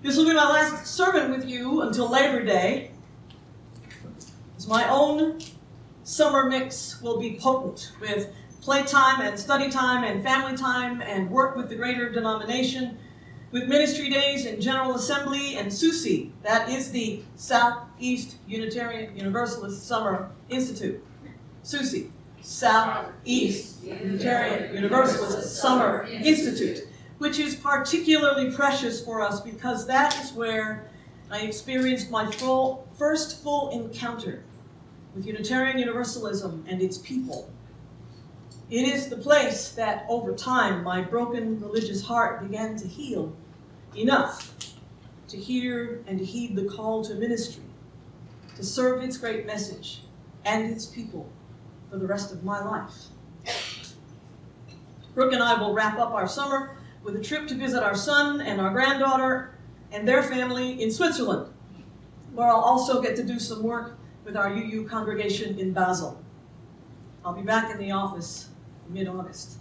This will be my last sermon with you until Labor Day, as my own summer mix will be potent with playtime and study time and family time and work with the greater denomination, with ministry days and General Assembly and SUSI, that is the Southeast Unitarian Universalist Summer Institute. SUSI, Southeast Unitarian Universalist Summer Institute, which is particularly precious for us because that is where I experienced my first full encounter with Unitarian Universalism and its people. It is the place that, over time, my broken religious heart began to heal enough to hear and to heed the call to ministry, to serve its great message and its people for the rest of my life. Brooke and I will wrap up our summer with a trip to visit our son and our granddaughter and their family in Switzerland, where I'll also get to do some work with our UU congregation in Basel. I'll be back in the office mid-August.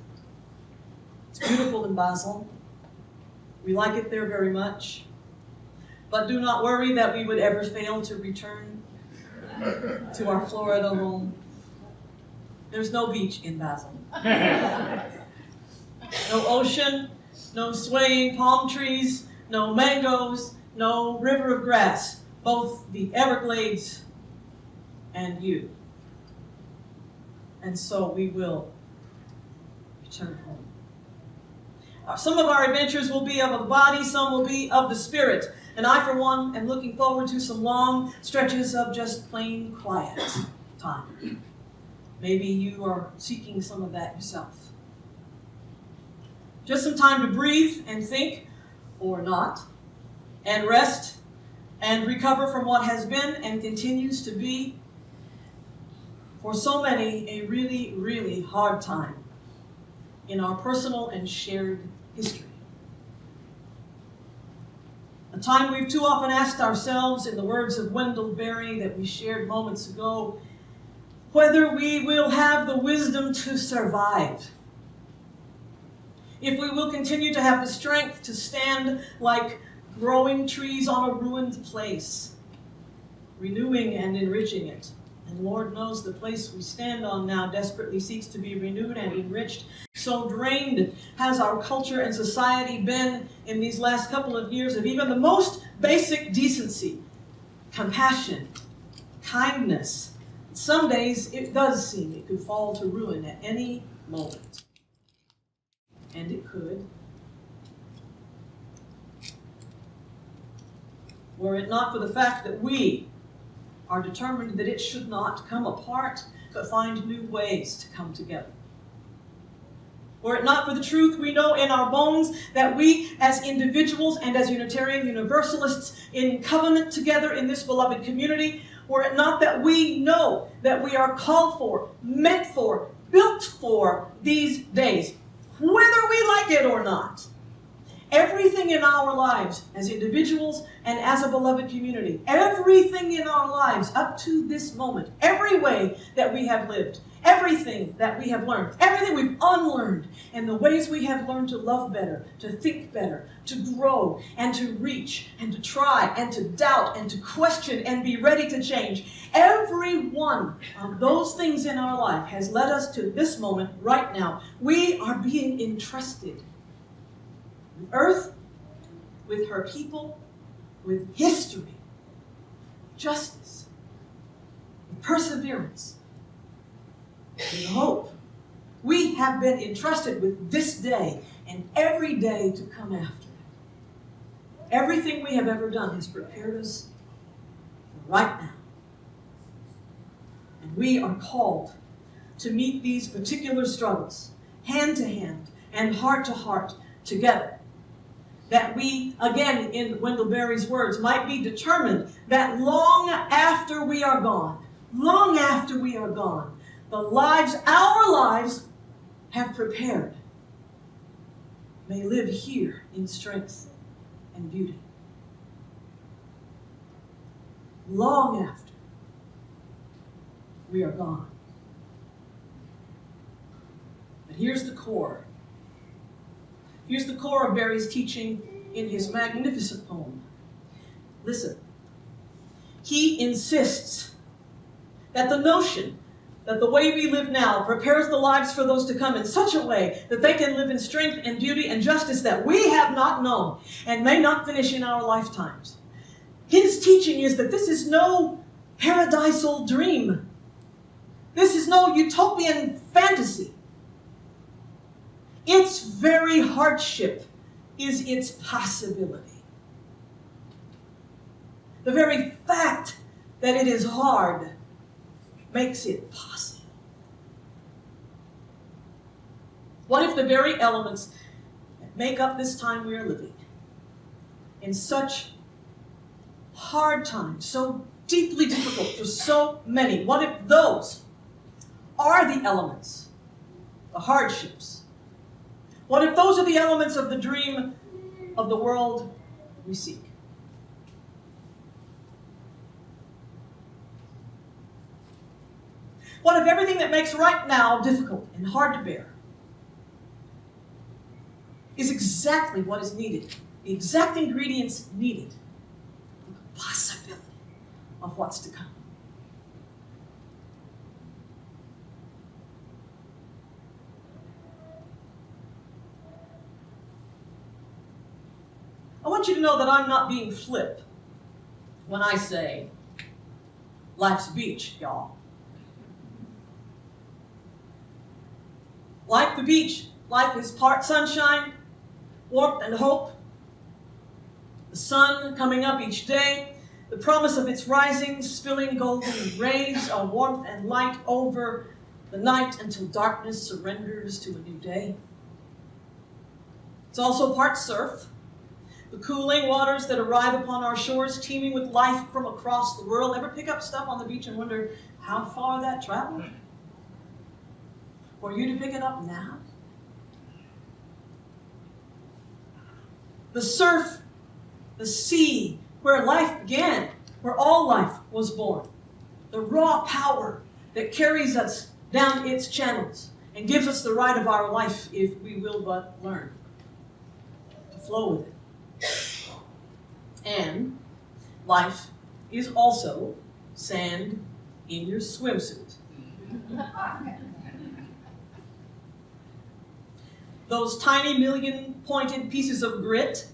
It's beautiful in Basel. We like it there very much. But do not worry that we would ever fail to return to our Florida home. There's no beach in Basel. No ocean, no swaying palm trees, no mangoes, no river of grass, both the Everglades and you. And so we will return home. Some of our adventures will be of the body, some will be of the spirit. And I, for one, am looking forward to some long stretches of just plain quiet time. Maybe you are seeking some of that yourself. Just some time to breathe and think, or not, and rest and recover from what has been and continues to be, for so many, a really, really hard time in our personal and shared history. A time we've too often asked ourselves, in the words of Wendell Berry that we shared moments ago, whether we will have the wisdom to survive. If we will continue to have the strength to stand like growing trees on a ruined place, renewing and enriching it. And Lord knows the place we stand on now desperately seeks to be renewed and enriched. So drained has our culture and society been in these last couple of years of even the most basic decency, compassion, kindness. Some days it does seem it could fall to ruin at any moment. And it could. Were it not for the fact that we are determined that it should not come apart, but find new ways to come together. Were it not for the truth we know in our bones that we as individuals and as Unitarian Universalists in covenant together in this beloved community, were it not that we know that we are called for, meant for, built for these days, whether we like it or not. Everything in our lives as individuals and as a beloved community, everything in our lives up to this moment, every way that we have lived, everything that we have learned, everything we've unlearned, and the ways we have learned to love better, to think better, to grow, and to reach, and to try, and to doubt, and to question, and be ready to change. Every one of those things in our life has led us to this moment right now. We are being entrusted with Earth, with her people, with history, justice, with perseverance, with hope. We have been entrusted with this day and every day to come after it. Everything we have ever done has prepared us for right now. And we are called to meet these particular struggles, hand to hand and heart to heart, together. That we, again, in Wendell Berry's words, might be determined that long after we are gone, the lives our lives have prepared may live here in strength and beauty. Long after we are gone. But here's the core. Here's the core of Berry's teaching in his magnificent poem, Listen. He insists that the notion that the way we live now prepares the lives for those to come in such a way that they can live in strength and beauty and justice that we have not known and may not finish in our lifetimes. His teaching is that this is no paradisal dream. This is no utopian fantasy. Its very hardship is its possibility. The very fact that it is hard makes it possible. What if the very elements that make up this time we are living, in such hard times, so deeply difficult for so many, what if those are the elements, the hardships? What if those are the elements of the dream of the world we seek? What if everything that makes right now difficult and hard to bear is exactly what is needed, the exact ingredients needed for the possibility of what's to come? I want you to know that I'm not being flip when I say life's a beach, y'all. Like the beach, life is part sunshine, warmth and hope, the sun coming up each day, the promise of its rising, spilling golden rays of warmth and light over the night until darkness surrenders to a new day. It's also part surf, the cooling waters that arrive upon our shores teeming with life from across the world. Ever pick up stuff on the beach and wonder how far that traveled? For you to pick it up now? The surf, the sea, where life began, where all life was born. The raw power that carries us down its channels and gives us the ride of our life if we will but learn to flow with it. And life is also sand in your swimsuit. Those tiny million-pointed pieces of grit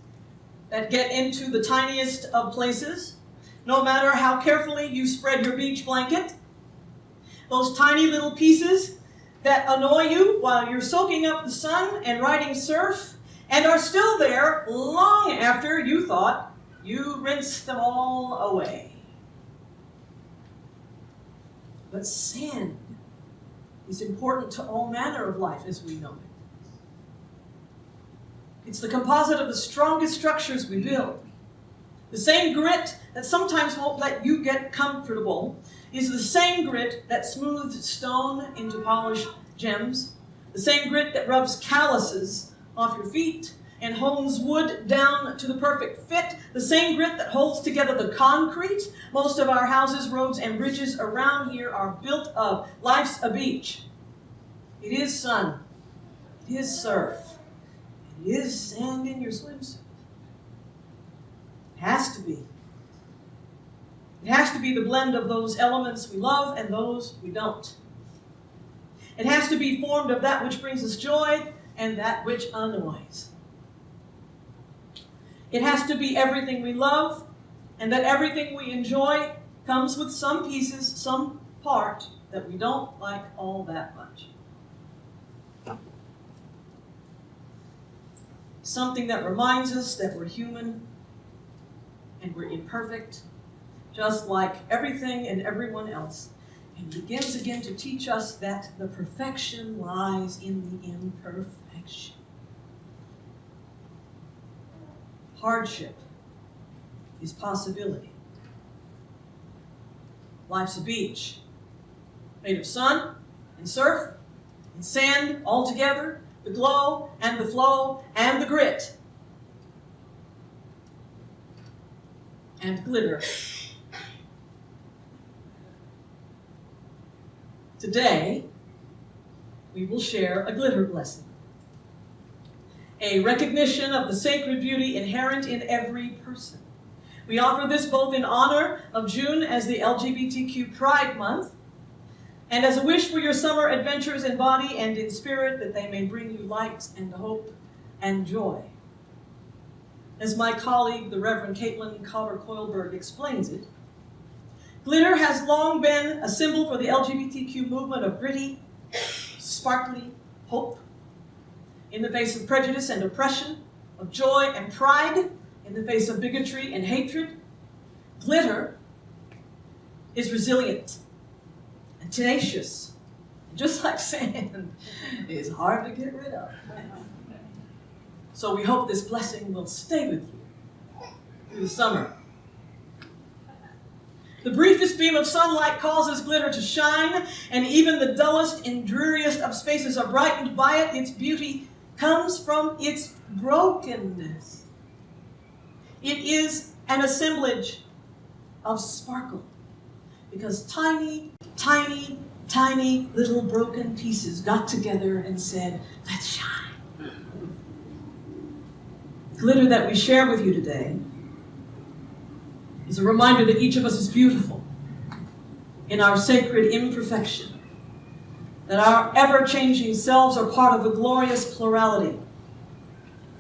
that get into the tiniest of places, no matter how carefully you spread your beach blanket. Those tiny little pieces that annoy you while you're soaking up the sun and riding surf, and are still there long after you thought you rinsed them all away. But sand is important to all manner of life as we know it. It's the composite of the strongest structures we build. The same grit that sometimes won't let you get comfortable is the same grit that smooths stone into polished gems, the same grit that rubs calluses off your feet and hones wood down to the perfect fit, the same grit that holds together the concrete most of our houses, roads, and bridges around here are built of. Life's a beach. It is sun. It is surf. It is sand in your swimsuit. It has to be. It has to be the blend of those elements we love and those we don't. It has to be formed of that which brings us joy and that which annoys. It has to be everything we love, and that everything we enjoy comes with some pieces, some part that we don't like all that much. Something that reminds us that we're human and we're imperfect, just like everything and everyone else, and begins again to teach us that the perfection lies in the imperfection. Hardship is possibility. Life's a beach made of sun and surf and sand all together, the glow and the flow and the grit and glitter. Today, we will share a glitter blessing, a recognition of the sacred beauty inherent in every person, We offer this both in honor of June as the LGBTQ Pride Month, and as a wish for your summer adventures in body and in spirit, that they may bring you light and hope and joy. As my colleague, the Reverend Caitlin Cotter-Koilberg, explains it, glitter has long been a symbol for the LGBTQ movement of gritty, sparkly hope in the face of prejudice and oppression, of joy and pride in the face of bigotry and hatred. Glitter is resilient and tenacious, and just like sand, is hard to get rid of. So we hope this blessing will stay with you through the summer. The briefest beam of sunlight causes glitter to shine, and even the dullest and dreariest of spaces are brightened by it. Its beauty comes from its brokenness. It is an assemblage of sparkle, because tiny, tiny, tiny little broken pieces got together and said, let's shine. The glitter that we share with you today is a reminder that each of us is beautiful in our sacred imperfection, that our ever-changing selves are part of a glorious plurality.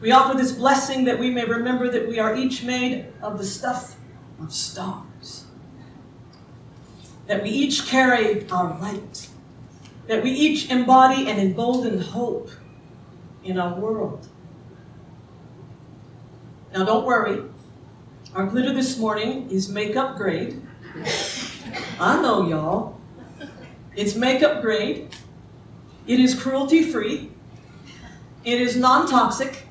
We offer this blessing that we may remember that we are each made of the stuff of stars, that we each carry our light, that we each embody an emboldened hope in our world. Now don't worry, our glitter this morning is makeup grade. I know, y'all. It's makeup grade. It is cruelty-free. It is non-toxic.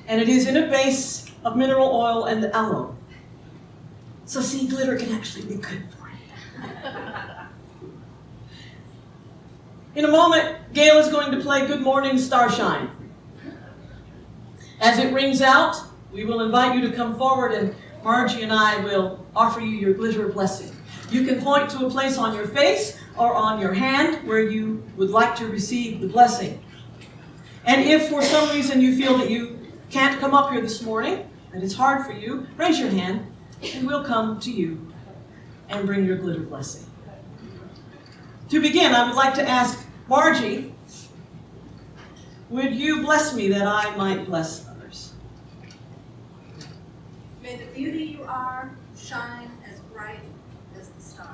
And it is in a base of mineral oil and aloe. So see, glitter can actually be good for you. In a moment, Gail is going to play Good Morning Starshine. As it rings out, we will invite you to come forward, and Margie and I will offer you your glitter blessing. You can point to a place on your face or on your hand where you would like to receive the blessing. And if for some reason you feel that you can't come up here this morning, and it's hard for you, raise your hand, and we'll come to you and bring your glitter blessing. To begin, I would like to ask Margie, would you bless me that I might bless others? May the beauty you are shine as bright as the stars.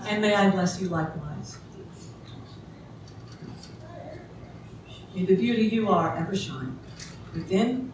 And may I bless you likewise. May the beauty you are ever shine within